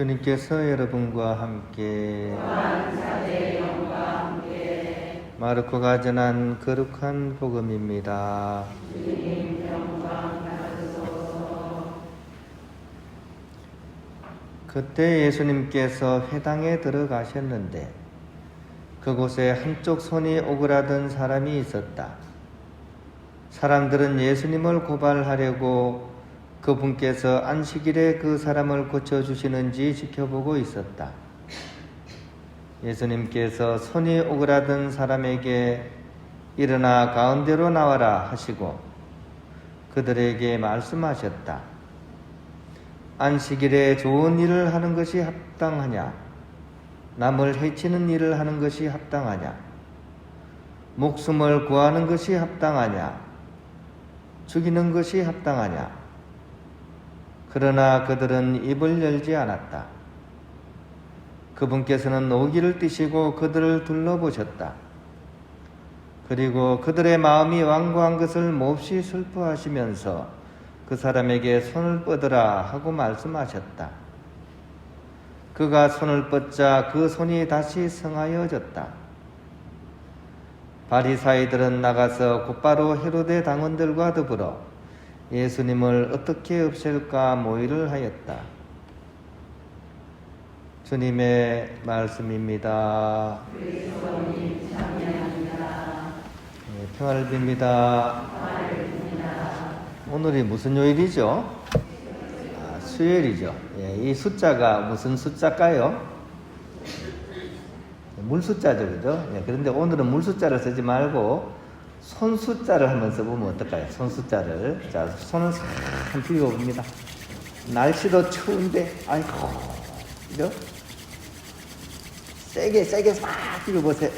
주님께서 여러분과 함께 마르코가 전한 거룩한 복음입니다. 그때 예수님께서 회당에 들어가셨는데 그곳에 한쪽 손이 오그라든 사람이 있었다. 사람들은 예수님을 고발하려고 그분께서 안식일에 그 사람을 고쳐주시는지 지켜보고 있었다. 예수님께서 손이 오그라든 사람에게 일어나 가운데로 나와라 하시고 그들에게 말씀하셨다. 안식일에 좋은 일을 하는 것이 합당하냐? 남을 해치는 일을 하는 것이 합당하냐? 목숨을 구하는 것이 합당하냐? 죽이는 것이 합당하냐? 그러나 그들은 입을 열지 않았다. 그분께서는 오기를 띠시고 그들을 둘러보셨다. 그리고 그들의 마음이 완고한 것을 몹시 슬퍼하시면서 그 사람에게 손을 뻗으라 하고 말씀하셨다. 그가 손을 뻗자 그 손이 다시 성하여졌다. 바리사이들은 나가서 곧바로 헤로데 당원들과 더불어 예수님을 어떻게 없앨까 모의를 하였다. 주님의 말씀입니다. 그리스도님 찬양합니다. 평안을 빕니다. 오늘이 무슨 요일이죠? 수요일이죠. 이 숫자가 무슨 숫자일까요? 물 숫자죠, 그죠? 그런데 오늘은 물 숫자를 쓰지 말고 손 숫자를 한번 써보면 어떨까요? 손 숫자를. 자, 손을 싹 비벼봅니다. 날씨도 추운데, 아이고, 그죠? 세게 싹 비벼보세요.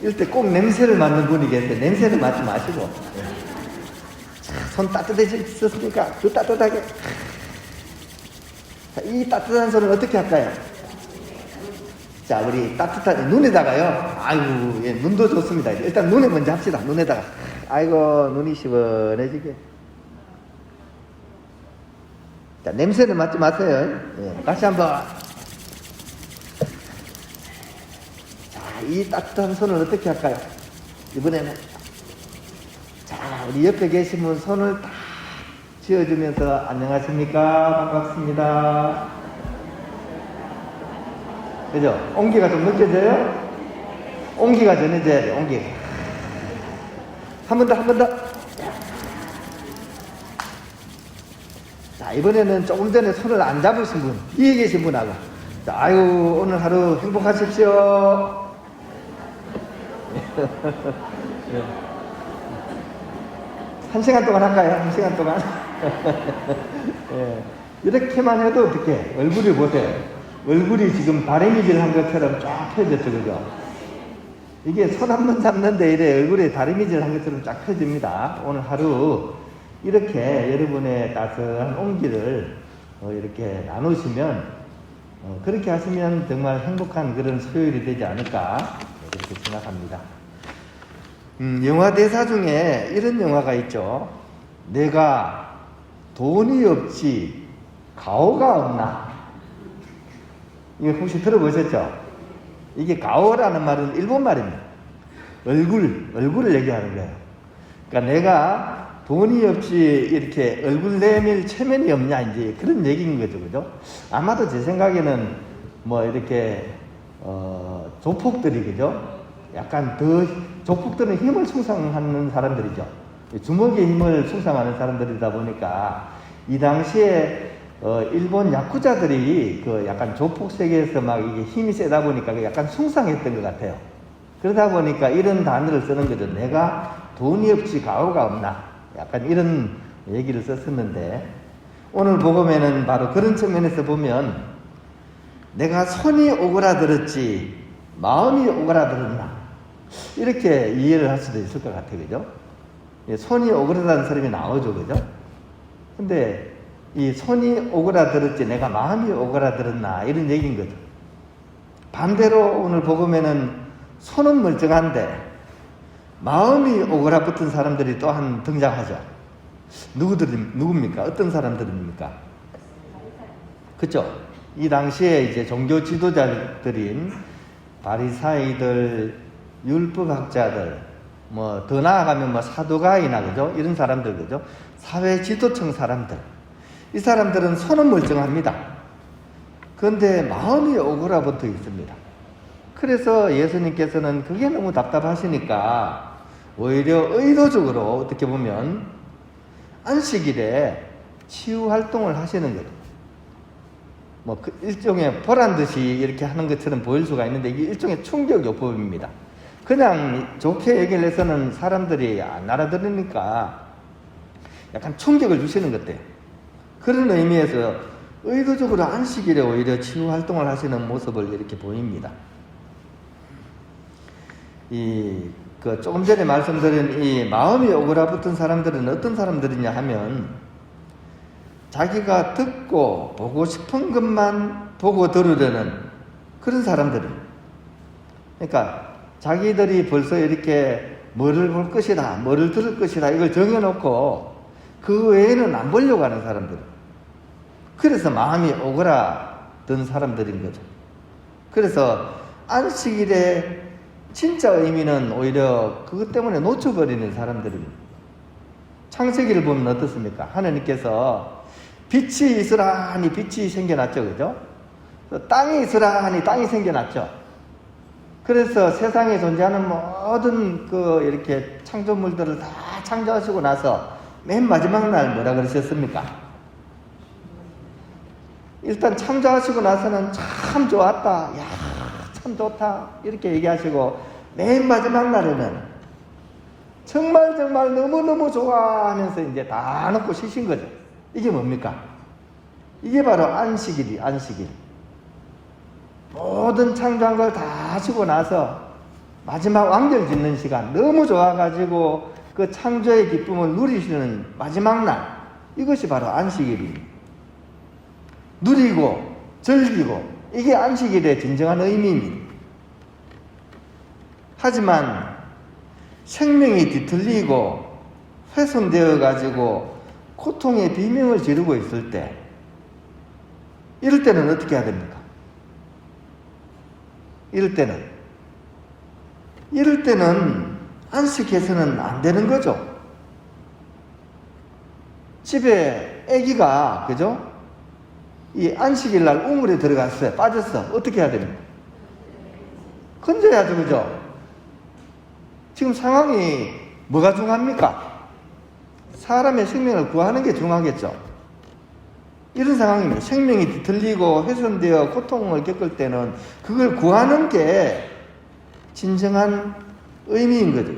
이럴 때 꼭 냄새를 맡는 분이 계신데, 냄새를 맡지 마시고. 자, 손 따뜻해졌습니까? 그 따뜻하게. 자, 이 따뜻한 손을 어떻게 할까요? 자, 우리 따뜻한 눈에다가요. 아이고, 예, 눈도 좋습니다. 일단 눈에 먼저 합시다. 눈에다가. 아이고, 눈이 시원해지게. 자, 냄새는 맡지 마세요. 예, 다시 한번. 자, 이 따뜻한 손을 어떻게 할까요? 이번에는. 자, 우리 옆에 계신 분 손을 딱 쥐어주면서 안녕하십니까? 반갑습니다. 그죠? 온기가 좀 느껴져요? 온기가 전해져야 돼, 온기가. 한 번 더. 자, 이번에는 조금 전에 손을 안 잡으신 분, 위에 계신 분하고. 자, 아유, 오늘 하루 행복하십시오. 한 시간 동안 할까요? 한 시간 동안? 예. 이렇게만 해도 어떻게? 얼굴을 보세요. 얼굴이 지금 다리미질 한 것처럼 쫙 펴졌죠, 그죠? 이게 손 한 번 잡는데 이래 얼굴에 다리미질 한 것처럼 쫙 펴집니다. 오늘 하루 이렇게 여러분의 따스한 온기를 이렇게 나누시면 그렇게 하시면 정말 행복한 그런 수요일이 되지 않을까 이렇게 생각합니다. 영화 대사 중에 이런 영화가 있죠. 내가 돈이 없지 가오가 없나? 이거 혹시 들어보셨죠? 이게 가오라는 말은 일본 말입니다. 얼굴을 얘기하는 거예요. 그러니까 내가 돈이 없이 이렇게 얼굴 내밀 체면이 없냐, 이제 그런 얘기인 거죠, 그죠? 아마도 제 생각에는 뭐 이렇게, 조폭들이, 그죠? 약간 조폭들은 힘을 숭상하는 사람들이죠. 주먹의 힘을 숭상하는 사람들이다 보니까 이 당시에 일본 야쿠자들이 그 약간 조폭 세계에서 막 이게 힘이 세다 보니까 약간 숭상했던 것 같아요. 그러다 보니까 이런 단어를 쓰는 거죠. 내가 돈이 없이 가오가 없나? 약간 이런 얘기를 썼었는데 오늘 복음에는 바로 그런 측면에서 보면 내가 손이 오그라들었지 마음이 오그라들었나? 이렇게 이해를 할 수도 있을 것 같아요. 그죠? 손이 오그라드는 사람이 나오죠. 그죠? 근데 이 손이 오그라들었지 내가 마음이 오그라들었나 이런 얘기인 거죠. 반대로 오늘 복음에는 손은 멀쩡한데 마음이 오그라붙은 사람들이 또한 등장하죠. 누굽니까? 어떤 사람들입니까? 그죠? 이 당시에 이제 종교 지도자들인 바리사이들, 율법학자들, 뭐 더 나아가면 뭐 사도가이나 그죠? 이런 사람들 그죠? 사회 지도층 사람들. 이 사람들은 손은 멀쩡합니다. 그런데 마음이 오그라붙어 있습니다. 그래서 예수님께서는 그게 너무 답답하시니까 오히려 의도적으로 어떻게 보면 안식일에 치유 활동을 하시는 거죠. 뭐 그 일종의 보란듯이 이렇게 하는 것처럼 보일 수가 있는데 이게 일종의 충격요법입니다. 그냥 좋게 얘기를 해서는 사람들이 안 알아들으니까 약간 충격을 주시는 것 같아요. 그런 의미에서 의도적으로 안식일에 오히려 치유 활동을 하시는 모습을 이렇게 보입니다. 조금 전에 말씀드린 이 마음이 오그라붙은 사람들은 어떤 사람들이냐 하면 자기가 듣고 보고 싶은 것만 보고 들으려는 그런 사람들은, 그러니까 자기들이 벌써 이렇게 뭐를 볼 것이다, 뭐를 들을 것이다 이걸 정해놓고 그 외에는 안 보려고 하는 사람들. 그래서 마음이 오그라든 사람들인 거죠. 그래서 안식일의 진짜 의미는 오히려 그것 때문에 놓쳐버리는 사람들입니다. 창세기를 보면 어떻습니까? 하나님께서 빛이 있으라니 빛이 생겨났죠. 그죠? 땅이 있으라니 땅이 생겨났죠. 그래서 세상에 존재하는 모든 이렇게 창조물들을 다 창조하시고 나서 맨 마지막 날 뭐라 그러셨습니까? 일단 창조하시고 나서는 참 좋았다. 야, 참 좋다. 이렇게 얘기하시고 맨 마지막 날에는 정말 너무너무 좋아하면서 이제 다 놓고 쉬신 거죠. 이게 뭡니까? 이게 바로 안식일이 안식일. 모든 창조한 걸 다 하시고 나서 마지막 완결 짓는 시간, 너무 좋아가지고 그 창조의 기쁨을 누리시는 마지막 날, 이것이 바로 안식일입니다. 누리고 즐기고 이게 안식일의 진정한 의미입니다. 하지만 생명이 뒤틀리고 훼손되어 가지고 고통의 비명을 지르고 있을 때, 이럴 때는 어떻게 해야 됩니까? 이럴 때는 안식해서는 안 되는 거죠. 집에 아기가, 그죠? 이 안식일 날 우물에 들어갔어요. 빠졌어. 어떻게 해야 됩니까? 건져야죠. 그죠? 지금 상황이 뭐가 중요합니까? 사람의 생명을 구하는 게 중요하겠죠. 이런 상황입니다. 생명이 뒤틀리고 훼손되어 고통을 겪을 때는 그걸 구하는 게 진정한 의미인 거죠.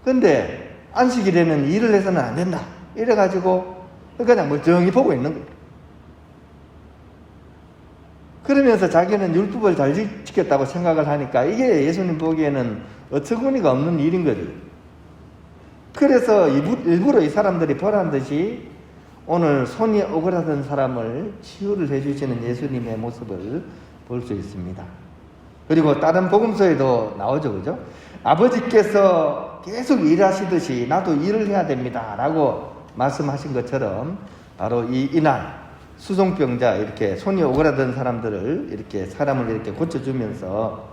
그런데 안식일에는 일을 해서는 안 된다. 이래가지고 그냥 멀쩡히 보고 있는 거예요. 그러면서 자기는 율법을 잘 지켰다고 생각을 하니까 이게 예수님 보기에는 어처구니가 없는 일인 거죠. 그래서 일부러 이 사람들이 보란 듯이 오늘 손이 오그라든 사람을 치유를 해주시는 예수님의 모습을 볼 수 있습니다. 그리고 다른 복음서에도 나오죠. 그죠? 아버지께서 계속 일하시듯이 나도 일을 해야 됩니다 라고 말씀하신 것처럼 바로 이날 수종병자, 이렇게 손이 오그라든 사람들을 이렇게 사람을 이렇게 고쳐주면서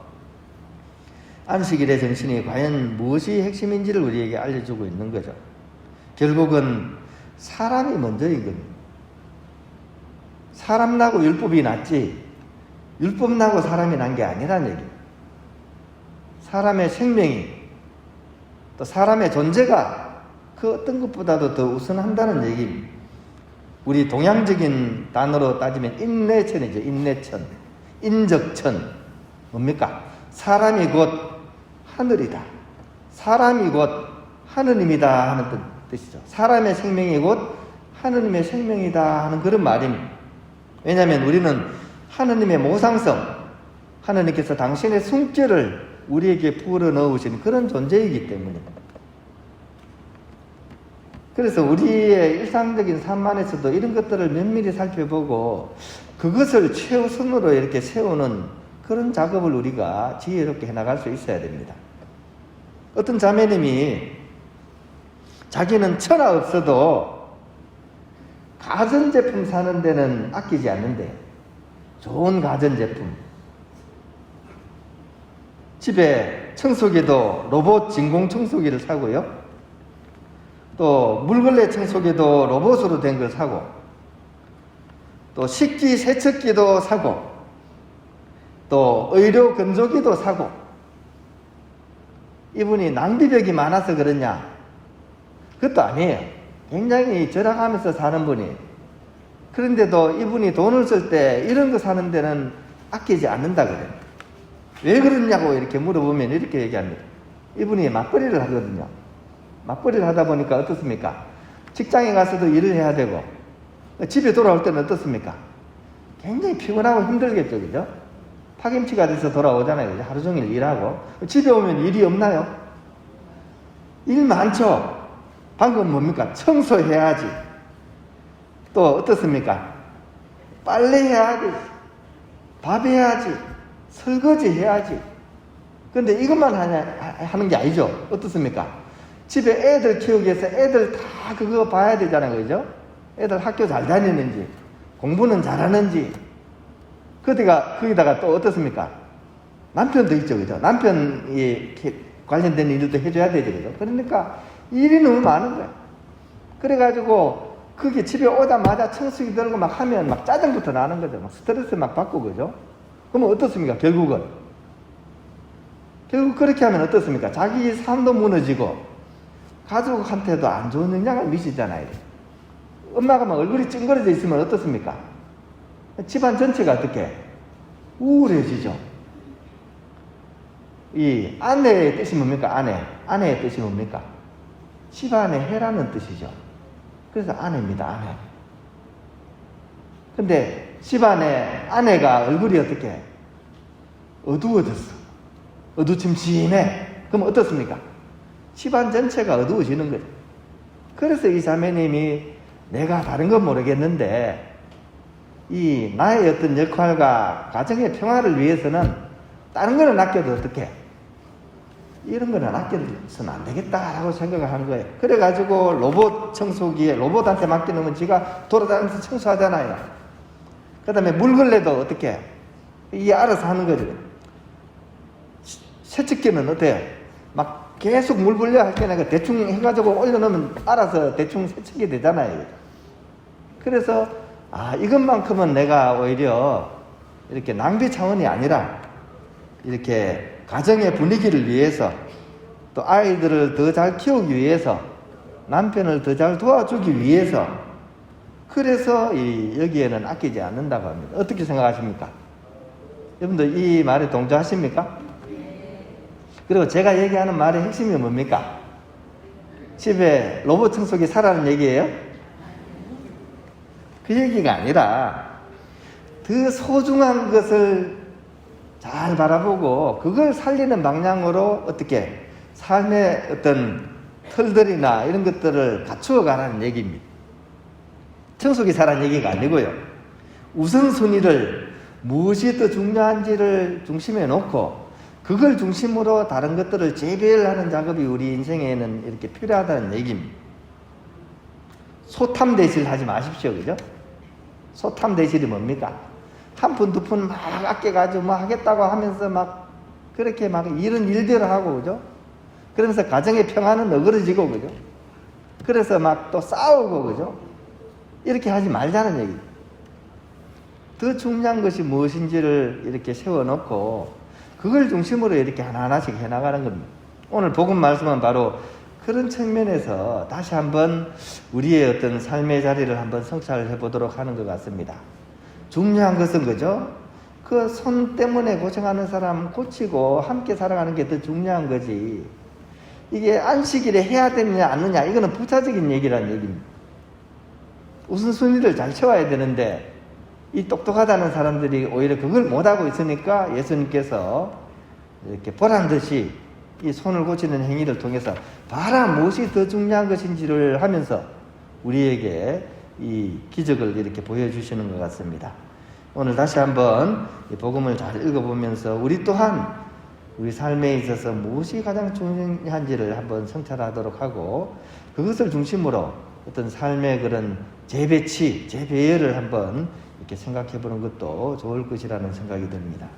안식일의 정신이 과연 무엇이 핵심인지를 우리에게 알려주고 있는 거죠. 결국은 사람이 먼저인 겁니다. 사람 나고 율법이 낫지 율법 나고 사람이 난 게 아니라는 얘기예요. 사람의 생명이, 또 사람의 존재가 그 어떤 것보다도 더 우선한다는 얘기입니다. 우리 동양적인 단어로 따지면 인내천이죠. 인내천, 인적천. 뭡니까? 사람이 곧 하늘이다. 사람이 곧 하느님이다 하는 뜻이죠. 사람의 생명이 곧 하느님의 생명이다 하는 그런 말입니다. 왜냐하면 우리는 하느님의 모상성, 하느님께서 당신의 숨결을 우리에게 부어 넣으신 그런 존재이기 때문입니다. 그래서 우리의 일상적인 삶 안에서도 이런 것들을 면밀히 살펴보고 그것을 최우선으로 이렇게 세우는 그런 작업을 우리가 지혜롭게 해나갈 수 있어야 됩니다. 어떤 자매님이 자기는 천하 없어도 가전제품 사는 데는 아끼지 않는데 좋은 가전제품. 집에 청소기도 로봇 진공 청소기를 사고요. 또 물걸레 청소기도 로봇으로 된 걸 사고, 또 식기 세척기도 사고, 또 의료 건조기도 사고. 이분이 낭비벽이 많아서 그러냐? 그것도 아니에요. 굉장히 절약하면서 사는 분이. 그런데도 이분이 돈을 쓸 때 이런 거 사는 데는 아끼지 않는다 그래요. 왜 그러냐고 이렇게 물어보면 이렇게 얘기합니다. 이분이 맞벌이를 하거든요. 맞벌이를 하다 보니까 어떻습니까? 직장에 가서도 일을 해야 되고, 집에 돌아올 때는 어떻습니까? 굉장히 피곤하고 힘들겠죠, 그죠? 파김치가 돼서 돌아오잖아요, 그죠? 하루 종일 일하고. 집에 오면 일이 없나요? 일 많죠? 방금 뭡니까? 청소해야지. 또 어떻습니까? 빨래해야지. 밥 해야지. 설거지 해야지. 근데 이것만 하는 게 아니죠. 어떻습니까? 집에 애들 키우기 위해서 애들 다 그거 봐야 되잖아요, 그죠? 애들 학교 잘 다니는지, 공부는 잘하는지. 거기다가 또 어떻습니까? 남편도 있죠, 그죠? 남편이 관련된 일도 해줘야 되죠, 그죠? 그러니까 일이 너무 많은 거예요. 그래가지고 그게 집에 오자마자 청소기 들고 막 하면 막 짜증부터 나는 거죠. 막 스트레스 막 받고, 그죠? 그러면 어떻습니까? 결국 그렇게 하면 어떻습니까? 자기 삶도 무너지고 가족한테도 안 좋은 영향을 미치잖아요. 엄마가 막 얼굴이 찡그러져 있으면 어떻습니까? 집안 전체가 어떻게? 우울해지죠. 이 아내의 뜻이 뭡니까? 아내의 뜻이 뭡니까? 집안의 해라는 뜻이죠. 그래서 아내입니다, 아내. 근데 집안의 아내가 얼굴이 어떻게? 어두워졌어. 어두침침해. 그럼 어떻습니까? 집안 전체가 어두워지는 거죠. 그래서 이 자매님이 내가 다른 건 모르겠는데 이 나의 어떤 역할과 가정의 평화를 위해서는 다른 거는 아껴도 어떻게? 이런 거는 아껴서는 안 되겠다라고 생각을 한 거예요. 그래가지고 로봇 청소기에 로봇한테 맡겨놓으면 지가 돌아다니면서 청소하잖아요. 그 다음에 물걸레도 어떻게? 이게 알아서 하는 거죠. 세척기는 어때요? 막 계속 물 불려 할 때는 대충 해가지고 올려놓으면 알아서 대충 세척이 되잖아요. 그래서 이것만큼은 내가 오히려 이렇게 낭비 차원이 아니라 이렇게 가정의 분위기를 위해서 또 아이들을 더 잘 키우기 위해서 남편을 더 잘 도와주기 위해서 그래서 여기에는 아끼지 않는다고 합니다. 어떻게 생각하십니까? 여러분들 이 말에 동조하십니까? 그리고 제가 얘기하는 말의 핵심이 뭡니까? 집에 로봇 청소기 사라는 얘기예요? 그 얘기가 아니라 더 소중한 것을 잘 바라보고 그걸 살리는 방향으로 어떻게 삶의 어떤 털들이나 이런 것들을 갖추어 가라는 얘기입니다. 청소기 사라는 얘기가 아니고요. 우선순위를 무엇이 더 중요한지를 중심에 놓고 그걸 중심으로 다른 것들을 재배하는 작업이 우리 인생에는 이렇게 필요하다는 얘기입니다. 소탐대실 하지 마십시오. 그죠? 소탐대실이 뭡니까? 한 푼, 두 푼 막 아껴가지고 막 하겠다고 하면서 막 그렇게 막 이런 일들을 하고, 그죠? 그러면서 가정의 평화는 어그러지고, 그죠? 그래서 막 또 싸우고, 그죠? 이렇게 하지 말자는 얘기. 더 중요한 것이 무엇인지를 이렇게 세워놓고 그걸 중심으로 이렇게 하나하나씩 해나가는 겁니다. 오늘 복음 말씀은 바로 그런 측면에서 다시 한번 우리의 어떤 삶의 자리를 한번 성찰을 해보도록 하는 것 같습니다. 중요한 것은 그죠? 그 손 때문에 고생하는 사람 고치고 함께 살아가는 게 더 중요한 거지. 이게 안식일에 해야 되느냐 안 하느냐 이거는 부차적인 얘기라는 얘기입니다. 우선순위를 잘 채워야 되는데 이 똑똑하다는 사람들이 오히려 그걸 못하고 있으니까 예수님께서 이렇게 보란듯이 이 손을 고치는 행위를 통해서 봐라 무엇이 더 중요한 것인지를 하면서 우리에게 이 기적을 이렇게 보여주시는 것 같습니다. 오늘 다시 한번 이 복음을 잘 읽어보면서 우리 또한 우리 삶에 있어서 무엇이 가장 중요한지를 한번 성찰하도록 하고 그것을 중심으로 어떤 삶의 그런 재배치, 재배열을 한번 이렇게 생각해 보는 것도 좋을 것이라는 생각이 듭니다.